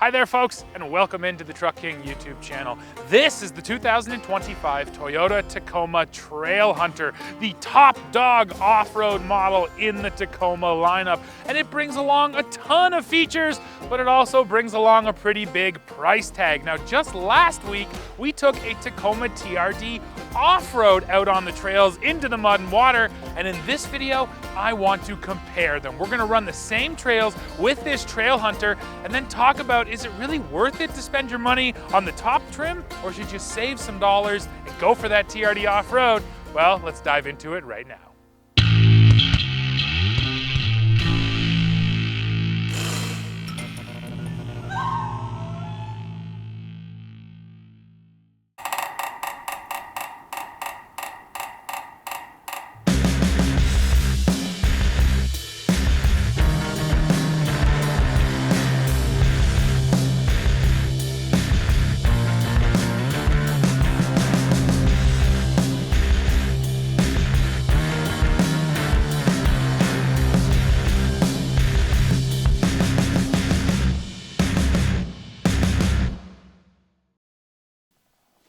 Hi there folks, and welcome into the Truck King YouTube channel. This is the 2025 Toyota Tacoma Trailhunter, the top dog off-road model in the Tacoma lineup. And it brings along a ton of features, but it also brings along a pretty big price tag. Now, just last week, we took a Tacoma TRD Off-Road out on the trails into the mud and water, and in this video, I want to compare them. We're gonna run the same trails with this Trailhunter and then talk about, is it really worth it to spend your money on the top trim, or should you save some dollars and go for that TRD Off-Road? Well, let's dive into it right now.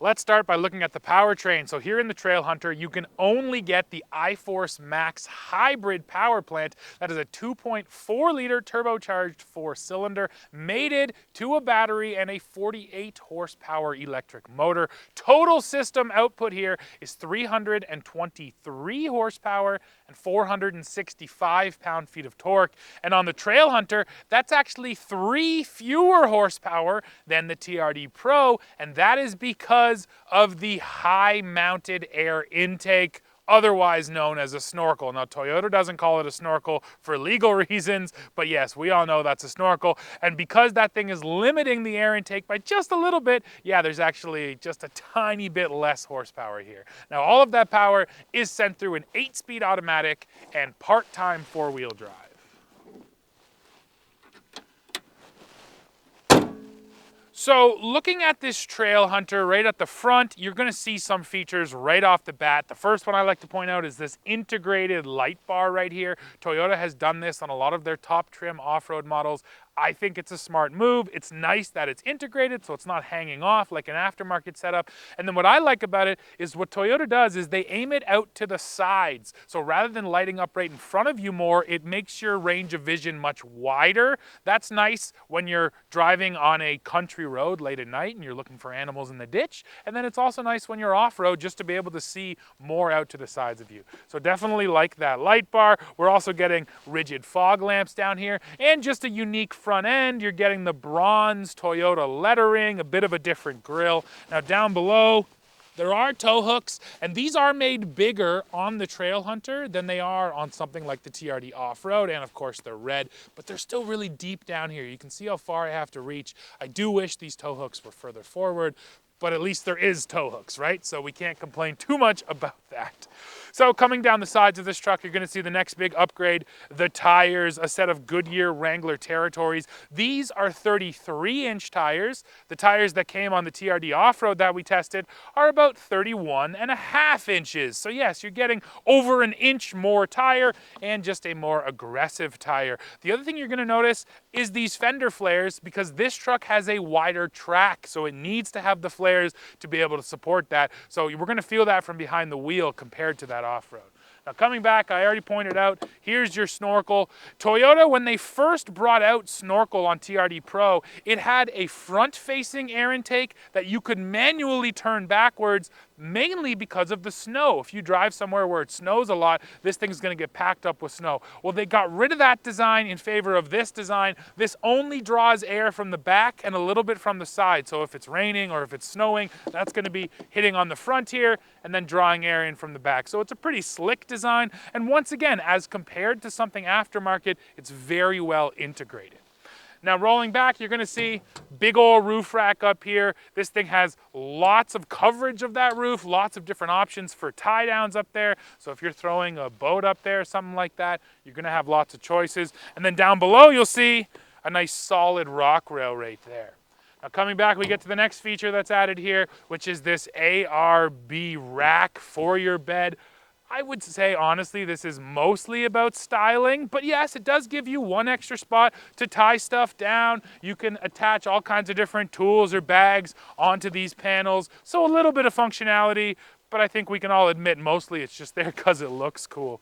Let's start by looking at the powertrain. So here in the Trailhunter, you can only get the iForce Max hybrid power plant. That is a 2.4 liter turbocharged 4-cylinder, mated to a battery and a 48 horsepower electric motor. Total system output here is 323 horsepower and 465 pound-feet of torque. And on the Trailhunter, that's actually 3 fewer horsepower than the TRD Pro, and that is because of the high mounted air intake, otherwise known as a snorkel. Now, Toyota doesn't call it a snorkel for legal reasons, but yes, we all know that's a snorkel. And because that thing is limiting the air intake by just a little bit, yeah, there's actually just a tiny bit less horsepower here. Now, all of that power is sent through an 8-speed automatic and part-time 4-wheel drive. So looking at this Trailhunter right at the front, you're gonna see some features right off the bat. The first one I like to point out is this integrated light bar right here. Toyota has done this on a lot of their top trim off-road models. I think it's a smart move. It's nice that it's integrated, so it's not hanging off like an aftermarket setup. And then what I like about it is what Toyota does is they aim it out to the sides. So rather than lighting up right in front of you more, it makes your range of vision much wider. That's nice when you're driving on a country road late at night and you're looking for animals in the ditch. And then it's also nice when you're off-road just to be able to see more out to the sides of you. So definitely like that light bar. We're also getting rigid fog lamps down here and just a unique front end. You're getting the bronze Toyota lettering, a bit of a different grille. Now down below, there are tow hooks, and these are made bigger on the Trailhunter than they are on something like the TRD Off-Road, and of course they're red, but they're still really deep down here. You can see how far I have to reach. I do wish these tow hooks were further forward, but at least there is tow hooks, right? So we can't complain too much about that. So coming down the sides of this truck, you're gonna see the next big upgrade, the tires, a set of Goodyear Wrangler Territories. These are 33-inch tires. The tires that came on the TRD Off-Road that we tested are about 31.5 inches. So yes, you're getting over an inch more tire and just a more aggressive tire. The other thing you're gonna notice is these fender flares, because this truck has a wider track, so it needs to have the flares to be able to support that. So we're gonna feel that from behind the wheel compared to that off-road. Now coming back, I already pointed out, here's your snorkel. Toyota, when they first brought out snorkel on TRD Pro, it had a front-facing air intake that you could manually turn backwards, mainly because of the snow. If you drive somewhere where it snows a lot, this thing's gonna get packed up with snow. Well, they got rid of that design in favor of this design. This only draws air from the back and a little bit from the side. So if it's raining or if it's snowing, that's gonna be hitting on the front here and then drawing air in from the back. So it's a pretty slick design. And once again, as compared to something aftermarket, it's very well integrated. Now rolling back, you're gonna see big old roof rack up here. This thing has lots of coverage of that roof, lots of different options for tie downs up there. So if you're throwing a boat up there, something like that, you're gonna have lots of choices. And then down below, you'll see a nice solid rock rail right there. Now coming back, we get to the next feature that's added here, which is this ARB rack for your bed. I would say, honestly, this is mostly about styling, but yes, it does give you one extra spot to tie stuff down. You can attach all kinds of different tools or bags onto these panels, so a little bit of functionality, but I think we can all admit mostly it's just there because it looks cool.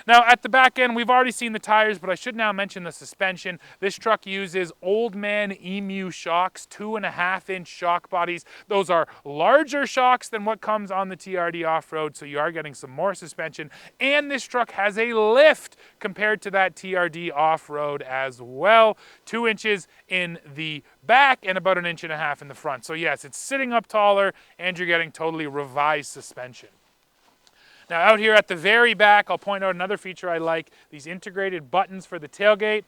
Now at the back end, we've already seen the tires, but I should now mention the suspension. This truck uses Old Man Emu shocks, 2.5-inch shock bodies. Those are larger shocks than what comes on the TRD Off-Road, so you are getting some more suspension. And this truck has a lift compared to that TRD Off-Road as well. 2 inches in the back and about 1.5 inches in the front. So yes, it's sitting up taller and you're getting totally revised suspension. Now out here at the very back, I'll point out another feature I like, these integrated buttons for the tailgate.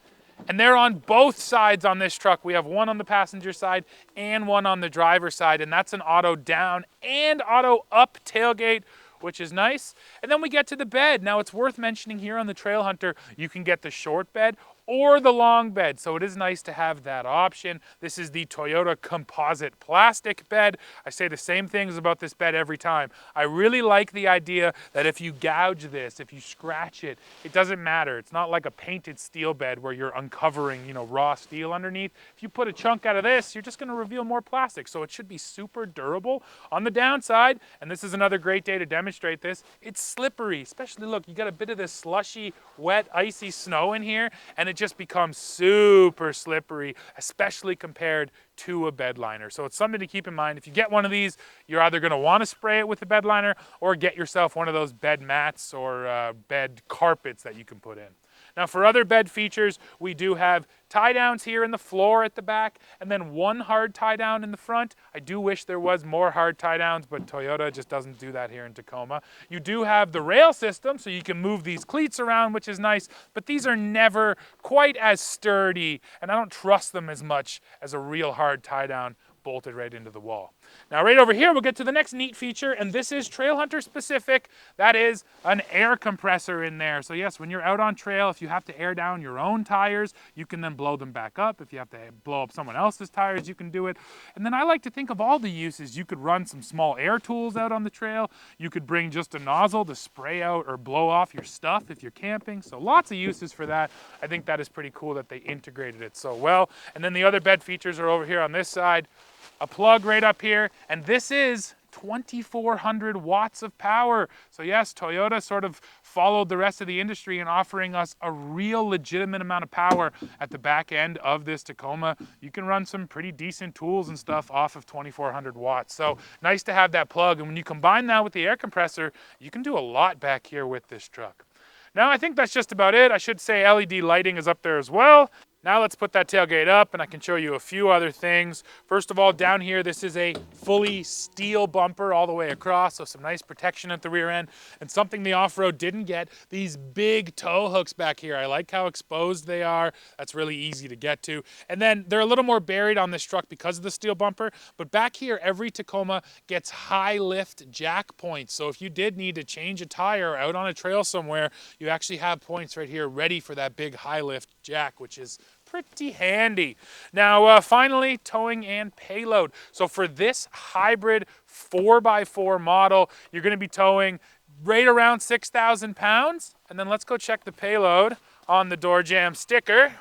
And they're on both sides on this truck. We have one on the passenger side and one on the driver's side, and that's an auto down and auto up tailgate, which is nice. And then we get to the bed. Now it's worth mentioning here on the Trailhunter, you can get the short bed or the long bed, so it is nice to have that option. This is the Toyota composite plastic bed. I say the same things about this bed every time. I really like the idea that if you gouge this, if you scratch it, it doesn't matter. It's not like a painted steel bed where you're uncovering, raw steel underneath. If you put a chunk out of this, you're just gonna reveal more plastic, so it should be super durable. On the downside, and this is another great day to demonstrate this, it's slippery, especially look, you got a bit of this slushy, wet, icy snow in here, and it just becomes super slippery, especially compared to a bed liner. So it's something to keep in mind. If you get one of these, you're either going to want to spray it with a bed liner or get yourself one of those bed mats or bed carpets that you can put in. Now for other bed features, we do have tie downs here in the floor at the back and then one hard tie down in the front. I do wish there was more hard tie downs, but Toyota just doesn't do that here in Tacoma. You do have the rail system, so you can move these cleats around, which is nice, but these are never quite as sturdy and I don't trust them as much as a real hard tie down bolted right into the wall. Now right over here, we'll get to the next neat feature, and this is Trailhunter specific. That is an air compressor in there. So yes, when you're out on trail, if you have to air down your own tires, you can then blow them back up. If you have to blow up someone else's tires, you can do it. And then I like to think of all the uses. You could run some small air tools out on the trail. You could bring just a nozzle to spray out or blow off your stuff if you're camping. So lots of uses for that. I think that is pretty cool that they integrated it so well. And then the other bed features are over here on this side. A plug right up here, and this is 2,400 watts of power. So yes, Toyota sort of followed the rest of the industry in offering us a real legitimate amount of power at the back end of this Tacoma. You can run some pretty decent tools and stuff off of 2,400 watts. So nice to have that plug, and when you combine that with the air compressor, you can do a lot back here with this truck. Now I think that's just about it. I should say LED lighting is up there as well. Now let's put that tailgate up and I can show you a few other things. First of all, down here, this is a fully steel bumper all the way across, so some nice protection at the rear end. And something the off-road didn't get, these big tow hooks back here. I like how exposed they are. That's really easy to get to. And then they're a little more buried on this truck because of the steel bumper, but back here, every Tacoma gets high lift jack points. So if you did need to change a tire out on a trail somewhere, you actually have points right here ready for that big high lift jack, which is pretty handy. Now, finally, towing and payload. So for this hybrid 4x4 model, you're going to be towing right around 6,000 pounds. And then let's go check the payload on the door jamb sticker.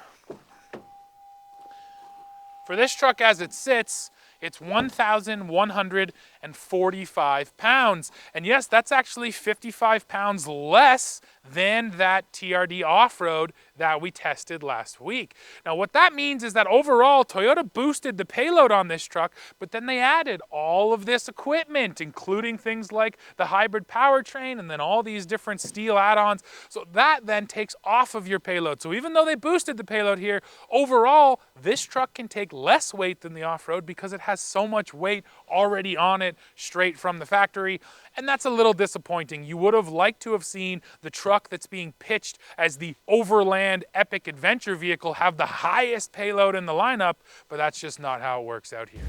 For this truck as it sits, it's 1,145 pounds. And yes, that's actually 55 pounds less than that TRD Off-Road that we tested last week. Now what that means is that overall Toyota boosted the payload on this truck, but then they added all of this equipment, including things like the hybrid powertrain and then all these different steel add-ons. So that then takes off of your payload. So even though they boosted the payload here, overall this truck can take less weight than the Off-Road because it has so much weight already on it straight from the factory. And that's a little disappointing. You would have liked to have seen the truck that's being pitched as the overland epic adventure vehicle have the highest payload in the lineup, but that's just not how it works out here.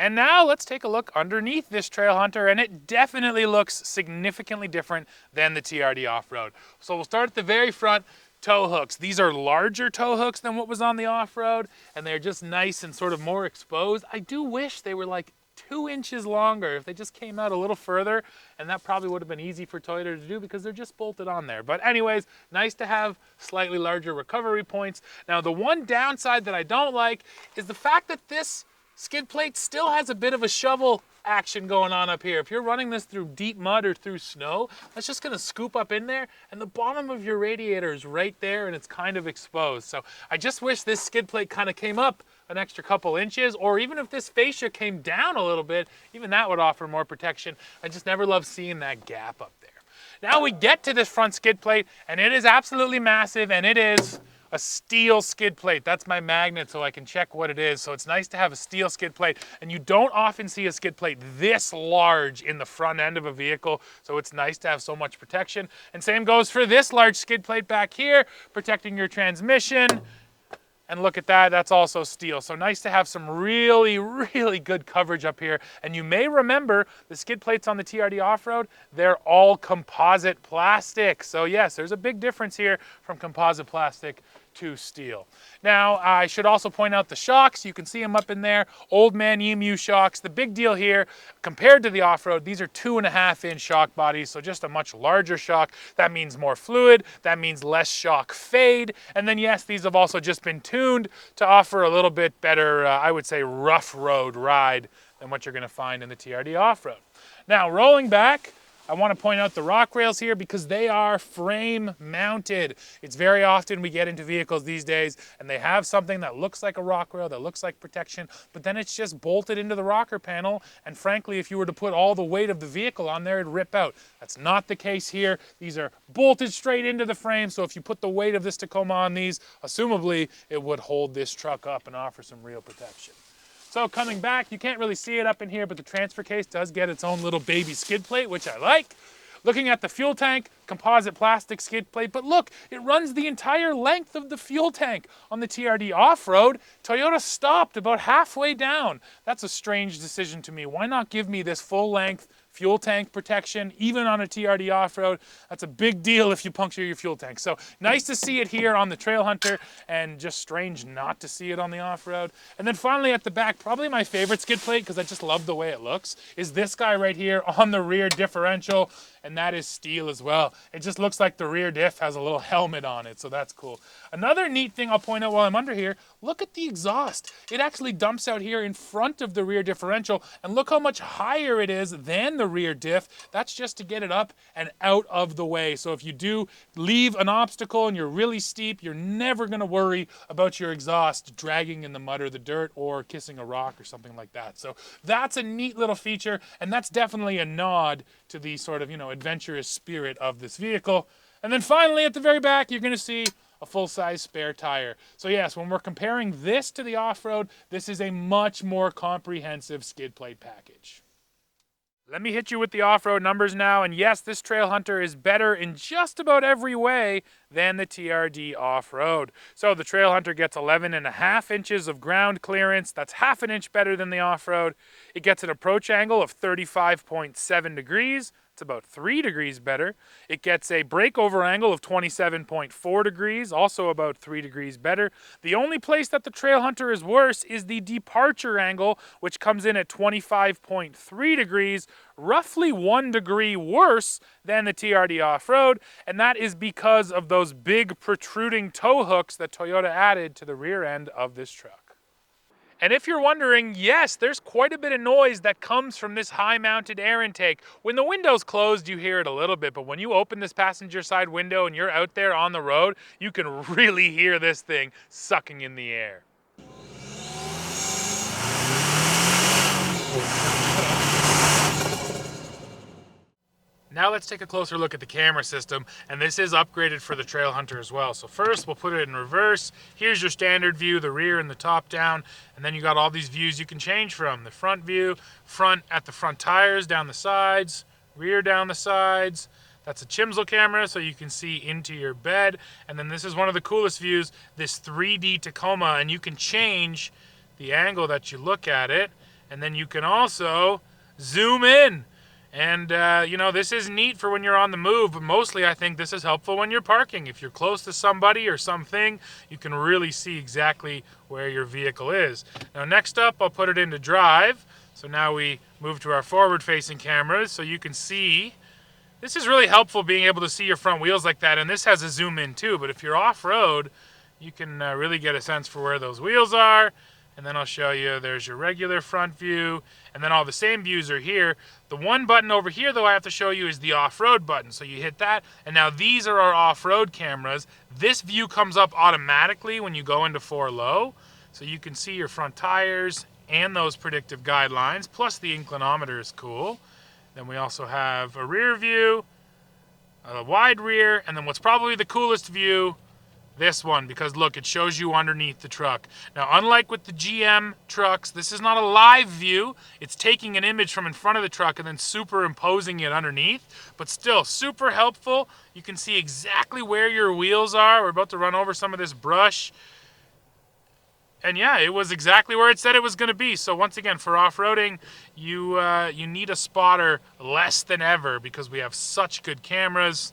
And now let's take a look underneath this Trailhunter, and it definitely looks significantly different than the TRD Off-Road. So we'll start at the very front. tow hooks. These are larger tow hooks than what was on the off-road, and they're just nice and sort of more exposed. I do wish they were like 2 inches longer. If they just came out a little further, and that probably would have been easy for Toyota to do because they're just bolted on there. But anyways, nice to have slightly larger recovery points. Now, the one downside that I don't like is the fact that this skid plate still has a bit of a shovel action going on up here. If you're running this through deep mud or through snow, that's just gonna scoop up in there, and the bottom of your radiator is right there and it's kind of exposed. So I just wish this skid plate kind of came up an extra couple inches, or even if this fascia came down a little bit, even that would offer more protection. I just never love seeing that gap up there. Now we get to this front skid plate, and it is absolutely massive, and it is a steel skid plate. That's my magnet so I can check what it is. So it's nice to have a steel skid plate, and you don't often see a skid plate this large in the front end of a vehicle, so it's nice to have so much protection. And same goes for this large skid plate back here, protecting your transmission. And look at that, that's also steel. So nice to have some really, really good coverage up here. And you may remember the skid plates on the TRD Off-Road, they're all composite plastic. So yes, there's a big difference here from composite plastic to steel. Now, I should also point out the shocks. You can see them up in there. Old man EMU shocks. The big deal here, compared to the off-road, these are 2.5-inch shock bodies, so just a much larger shock. That means more fluid. That means less shock fade. And then, yes, these have also just been tuned to offer a little bit better, I would say, rough road ride than what you're going to find in the TRD off-road. Now, rolling back, I want to point out the rock rails here because they are frame mounted. It's very often we get into vehicles these days and they have something that looks like a rock rail, that looks like protection, but then it's just bolted into the rocker panel, and frankly, if you were to put all the weight of the vehicle on there, it'd rip out. That's not the case here. These are bolted straight into the frame, so if you put the weight of this Tacoma on these, assumably it would hold this truck up and offer some real protection. So coming back, you can't really see it up in here, but the transfer case does get its own little baby skid plate, which I like. Looking at the fuel tank, composite plastic skid plate, but look, it runs the entire length of the fuel tank. On the TRD Off-Road, Toyota stopped about halfway down. That's a strange decision to me. Why not give me this full length fuel tank protection, even on a TRD Off-Road? That's a big deal if you puncture your fuel tank. So nice to see it here on the Trailhunter, and just strange not to see it on the off-road. And then finally at the back, probably my favorite skid plate, because I just love the way it looks, is this guy right here on the rear differential, and that is steel as well. It just looks like the rear diff has a little helmet on it, so that's cool. Another neat thing I'll point out while I'm under here, look at the exhaust. It actually dumps out here in front of the rear differential, and look how much higher it is than the rear diff. That's just to get it up and out of the way. So if you do leave an obstacle and you're really steep, you're never going to worry about your exhaust dragging in the mud or the dirt or kissing a rock or something like that. So that's a neat little feature, and that's definitely a nod to the sort of, adventurous spirit of this vehicle. And then finally at the very back, you're going to see a full-size spare tire. So yes, when we're comparing this to the off-road, this is a much more comprehensive skid plate package. Let me hit you with the off-road numbers now, and yes, this Trailhunter is better in just about every way than the TRD Off-Road. So the Trailhunter gets 11.5 inches of ground clearance. That's half an inch better than the off-road. It gets an approach angle of 35.7 degrees. It's about 3 degrees better. It gets a breakover angle of 27.4 degrees, also about 3 degrees better. The only place that the Trailhunter is worse is the departure angle, which comes in at 25.3 degrees, roughly 1 degree worse than the TRD Off-Road, and that is because of those big protruding tow hooks that Toyota added to the rear end of this truck. And if you're wondering, yes, there's quite a bit of noise that comes from this high-mounted air intake. When the window's closed, you hear it a little bit, but when you open this passenger side window and you're out there on the road, you can really hear this thing sucking in the air. Now let's take a closer look at the camera system, and this is upgraded for the Trailhunter as well. So first we'll put it in reverse. Here's your standard view, the rear and the top down, and then you got all these views you can change from. The front view, front at the front tires, down the sides, rear down the sides. That's a Chimsel camera, so you can see into your bed. And then this is one of the coolest views, this 3D Tacoma, and you can change the angle that you look at it, and then you can also zoom in. And, you know, this is neat for when you're on the move, but mostly I think this is helpful when you're parking. If you're close to somebody or something, you can really see exactly where your vehicle is. Now, next up, I'll put it into drive. So now we move to our forward-facing cameras so you can see. This is really helpful, being able to see your front wheels like that, and this has a zoom in too, but if you're off-road, you can really get a sense for where those wheels are. And then I'll show you, there's your regular front view, and then all the same views are here. The one button over here, though, I have to show you is the off-road button. So you hit that, and now these are our off-road cameras. This view comes up automatically when you go into 4 low, so you can see your front tires and those predictive guidelines, plus the inclinometer is cool. Then we also have a rear view, a wide rear, and then what's probably the coolest view, this one, because look, it shows you underneath the truck. Now, unlike with the GM trucks, this is not a live view. It's taking an image from in front of the truck and then superimposing it underneath, but still super helpful. You can see exactly where your wheels are. We're about to run over some of this brush. And yeah, it was exactly where it said it was going to be. So once again, for off-roading, you need a spotter less than ever because we have such good cameras.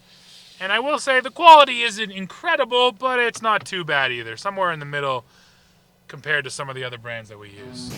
And I will say the quality isn't incredible, but it's not too bad either. Somewhere in the middle compared to some of the other brands that we use.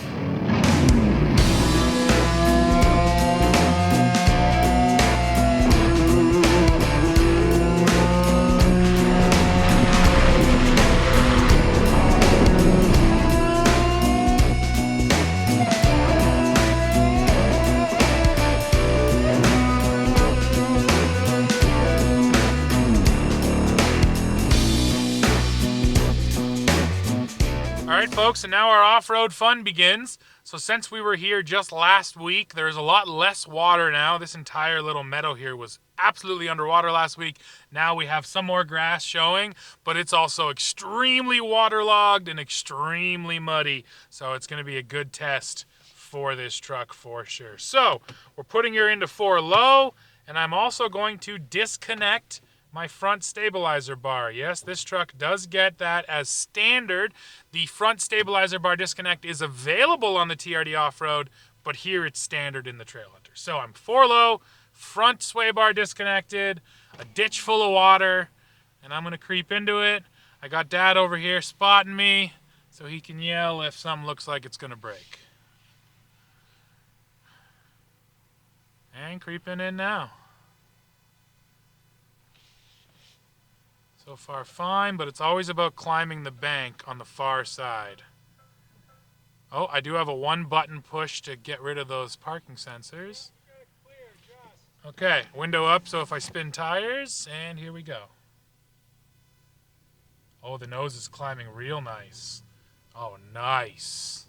Alright folks, and now our off-road fun begins. So since we were here just last week, there's a lot less water now. This entire little meadow here was absolutely underwater last week. Now we have some more grass showing, but it's also extremely waterlogged and extremely muddy. So it's going to be a good test for this truck for sure. So we're putting her into 4 low, and I'm also going to disconnect my front stabilizer bar. Yes, this truck does get that as standard. The front stabilizer bar disconnect is available on the TRD Off-Road, but here it's standard in the Trailhunter. So I'm 4 low, front sway bar disconnected, a ditch full of water, and I'm going to creep into it. I got Dad over here spotting me so he can yell if something looks like it's going to break. And creeping in now. So far fine, but it's always about climbing the bank on the far side. Oh, I do have a 1-button push to get rid of those parking sensors. Okay, window up so if I spin tires, and here we go. Oh, the nose is climbing real nice. Oh, nice.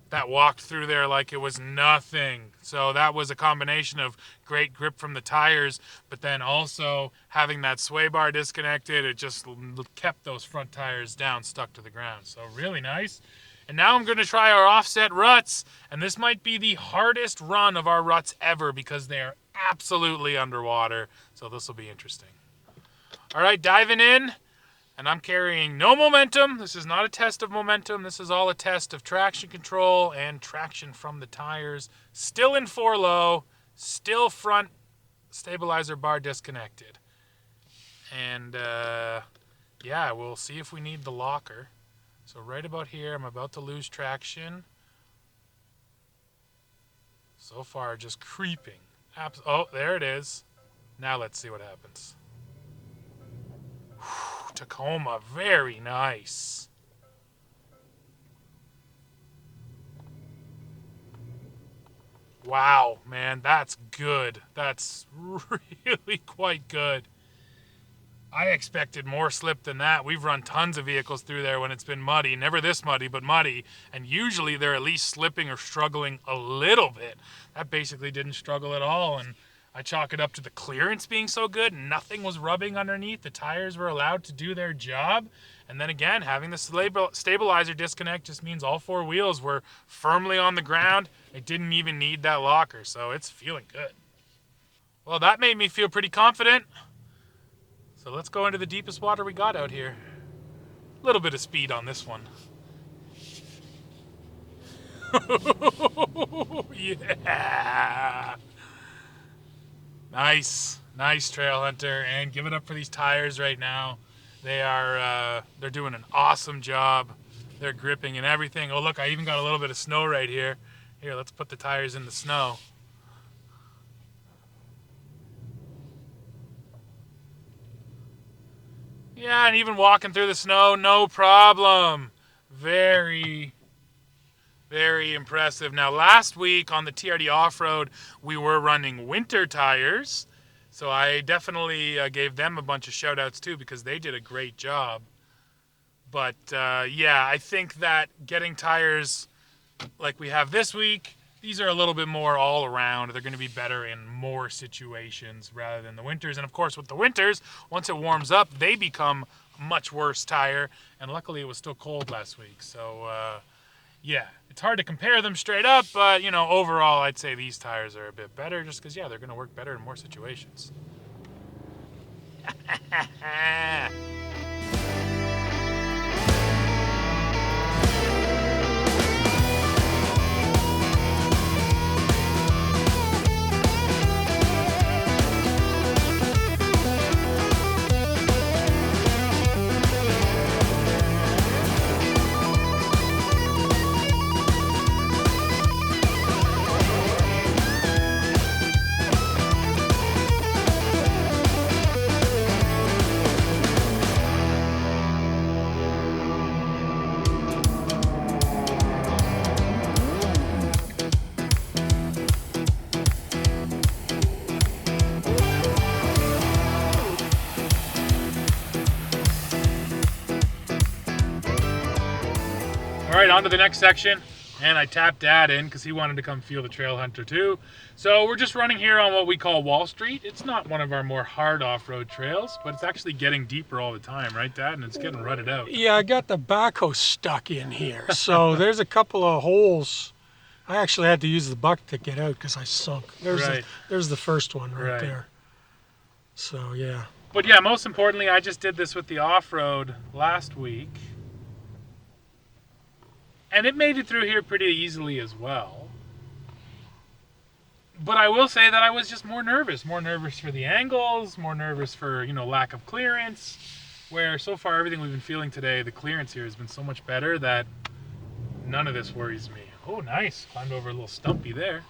That walked through there like it was nothing. So that was a combination of great grip from the tires, but then also having that sway bar disconnected, it just kept those front tires down, stuck to the ground. So really nice. And now I'm going to try our offset ruts, and this might be the hardest run of our ruts ever because they are absolutely underwater. So this will be interesting. All right, diving in. And I'm carrying no momentum. This is not a test of momentum. This is all a test of traction control and traction from the tires. Still in 4 low, still front stabilizer bar disconnected. And yeah, we'll see if we need the locker. So right about here, I'm about to lose traction. So far, just creeping. Oh, there it is. Now let's see what happens. Tacoma, very nice. Wow, man, that's good. That's really quite good. I expected more slip than that. We've run tons of vehicles through there when it's been muddy. Never this muddy, but muddy. And usually they're at least slipping or struggling a little bit. That basically didn't struggle at all. And I chalk it up to the clearance being so good. Nothing was rubbing underneath. The tires were allowed to do their job. And then again, having the stabilizer disconnect just means all 4 wheels were firmly on the ground. It didn't even need that locker, so it's feeling good. Well, that made me feel pretty confident. So let's go into the deepest water we got out here. A little bit of speed on this one. Yeah. Nice Trailhunter, and give it up for these tires right now. They're doing an awesome job. They're gripping and everything. Oh look, I even got a little bit of snow right here. Here, let's put the tires in the snow. Yeah, and even walking through the snow, no problem. Very impressive. Now, last week on the TRD Off-Road, we were running winter tires. So I definitely gave them a bunch of shout-outs too, because they did a great job. But yeah, I think that getting tires like we have this week, these are a little bit more all around. They're going to be better in more situations rather than the winters. And of course, with the winters, once it warms up, they become a much worse tire. And luckily, it was still cold last week. So yeah, it's hard to compare them straight up. But, you know, overall, I'd say these tires are a bit better just because, yeah, they're going to work better in more situations. All right, on to the next section. And I tapped Dad in because he wanted to come feel the Trailhunter too. So we're just running here on what we call Wall Street. It's not one of our more hard off-road trails, but it's actually getting deeper all the time, right, Dad? And it's getting rutted out. Yeah, I got the backhoe stuck in here. So there's a couple of holes. I actually had to use the bucket to get out because I sunk. There's the first one right there. So yeah. But yeah, most importantly, I just did this with the off-road last week. And it made it through here pretty easily as well. But I will say that I was just more nervous for the angles, more nervous for, you know, lack of clearance, where so far everything we've been feeling today, the clearance here has been so much better that none of this worries me. Oh, nice. Climbed over a little stumpy there.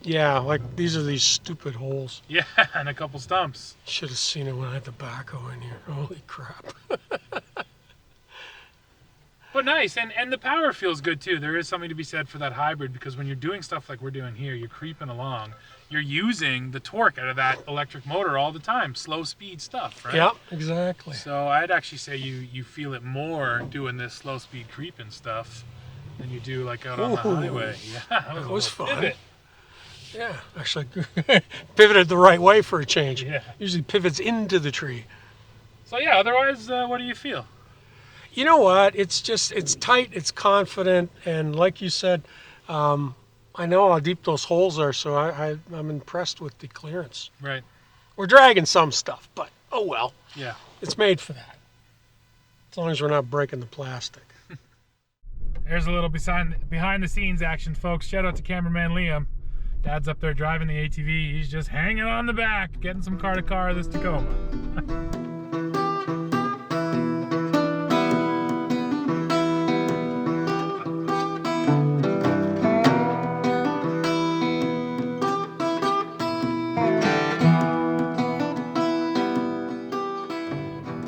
Yeah, like these are these stupid holes. Yeah, and a couple stumps. Should have seen it when I had the backhoe in here. Holy crap. But nice, and the power feels good too. There is something to be said for that hybrid, because when you're doing stuff like we're doing here, you're creeping along, you're using the torque out of that electric motor all the time, slow speed stuff, right? Yeah, exactly. So I'd actually say you feel it more doing this slow speed creeping stuff than you do like out on the highway. Yeah, that was fun. Pivot. Yeah, actually pivoted the right way for a change. Yeah. Usually pivots into the tree. So yeah, otherwise, what do you feel? You know what? It's tight, it's confident, and like you said, I know how deep those holes are, so I'm impressed with the clearance. Right. We're dragging some stuff, but oh well. Yeah. It's made for that. As long as we're not breaking the plastic. There's a little behind the scenes action, folks. Shout out to cameraman Liam. Dad's up there driving the ATV. He's just hanging on the back, getting some car to car of this Tacoma.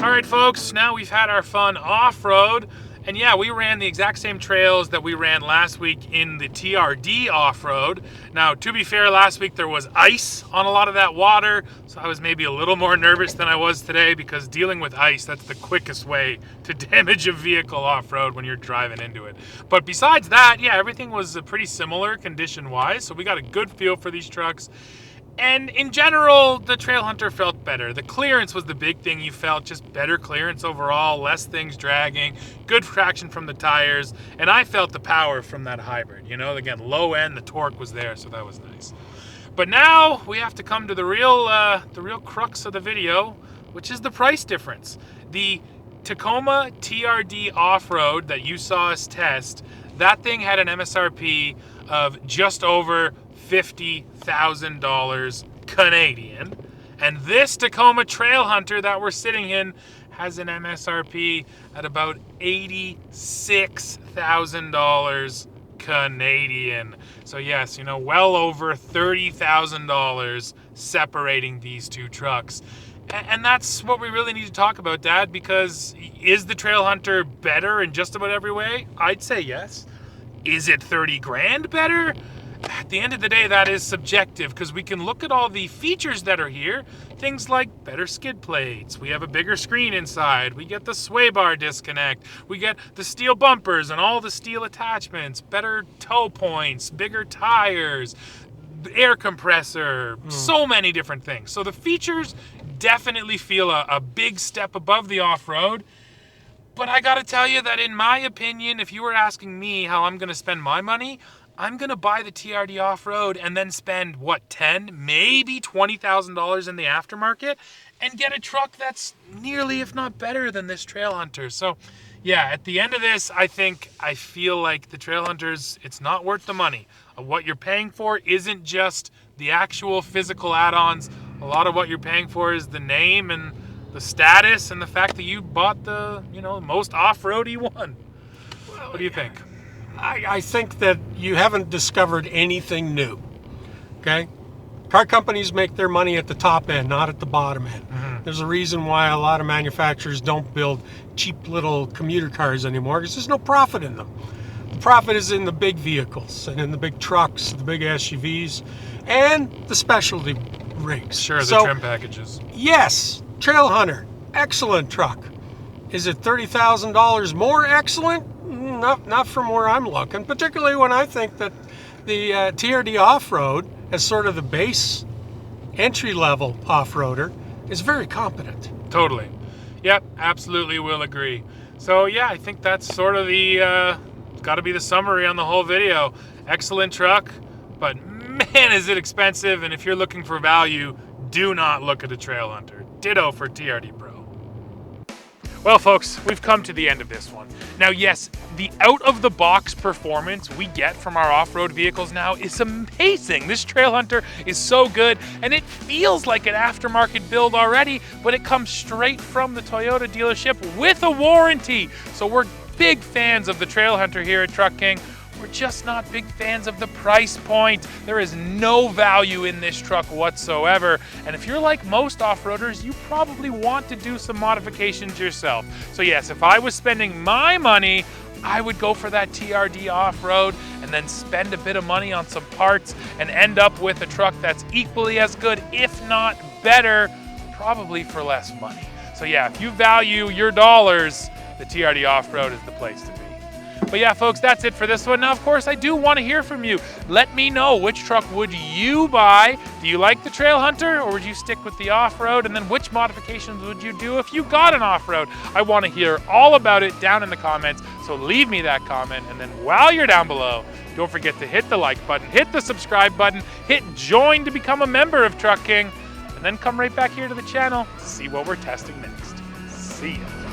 All right, folks, now we've had our fun off-road, and yeah, we ran the exact same trails that we ran last week in the TRD Off-Road. Now, to be fair, last week there was ice on a lot of that water, so I was maybe a little more nervous than I was today, because dealing with ice, that's the quickest way to damage a vehicle off-road when you're driving into it. But besides that, yeah, everything was pretty similar condition-wise, so we got a good feel for these trucks. And in general, the Trailhunter felt better. The clearance was the big thing you felt, just better clearance overall, less things dragging, good traction from the tires, and I felt the power from that hybrid. You know, again, low end, the torque was there, so that was nice. But now we have to come to the real crux of the video, which is the price difference. The Tacoma TRD Off-Road that you saw us test, that thing had an MSRP of just over $50,000 Canadian. And this Tacoma Trailhunter that we're sitting in has an MSRP at about $86,000 Canadian. So yes, well over $30,000 separating these two trucks. And that's what we really need to talk about, Dad, because is the Trailhunter better in just about every way? I'd say yes. Is it 30 grand better? At the end of the day, that is subjective, because we can look at all the features that are here. Things like better skid plates, we have a bigger screen inside, we get the sway bar disconnect, we get the steel bumpers and all the steel attachments, better toe points, bigger tires, air compressor, so many different things. So the features definitely feel a big step above the off-road. But I gotta tell you that in my opinion, if you were asking me how I'm gonna spend my money, I'm gonna buy the TRD Off-Road and then spend, what, $10,000, maybe $20,000 in the aftermarket and get a truck that's nearly, if not better than this Trailhunter. So yeah, at the end of this, I feel like the Trailhunters, it's not worth the money. What you're paying for isn't just the actual physical add-ons. A lot of what you're paying for is the name and the status and the fact that you bought the, most off-roady one. What do you think? I think that you haven't discovered anything new, okay? Car companies make their money at the top end, not at the bottom end. There's a reason why a lot of manufacturers don't build cheap little commuter cars anymore, because there's no profit in them. The profit is in the big vehicles and in the big trucks, the big SUVs, and the specialty rigs. Sure, the trim packages. Yes, Trailhunter, excellent truck. Is it $30,000 more excellent? Not from where I'm looking, particularly when I think that the TRD Off-Road, as sort of the base entry-level off-roader, is very competent. Totally. Yep, absolutely will agree. So yeah, I think that's sort of the, got to be the summary on the whole video. Excellent truck, but man, is it expensive, and if you're looking for value, do not look at a Trailhunter. Ditto for TRD Pro. Well, folks, we've come to the end of this one. Now, yes, the out-of-the-box performance we get from our off-road vehicles now is amazing. This Trailhunter is so good, and it feels like an aftermarket build already, but it comes straight from the Toyota dealership with a warranty. So we're big fans of the Trailhunter here at Truck King. We're just not big fans of the price point. There is no value in this truck whatsoever. And if you're like most off-roaders, you probably want to do some modifications yourself. So yes, if I was spending my money, I would go for that TRD Off-Road and then spend a bit of money on some parts and end up with a truck that's equally as good, if not better, probably for less money. So yeah, if you value your dollars, the TRD Off-Road is the place to be. But yeah, folks, that's it for this one. Now, of course, I do want to hear from you. Let me know, which truck would you buy? Do you like the Trailhunter, or would you stick with the off-road? And then which modifications would you do if you got an off-road? I want to hear all about it down in the comments, so leave me that comment. And then while you're down below, don't forget to hit the like button, hit the subscribe button, hit join to become a member of Truck King, and then come right back here to the channel to see what we're testing next. See ya.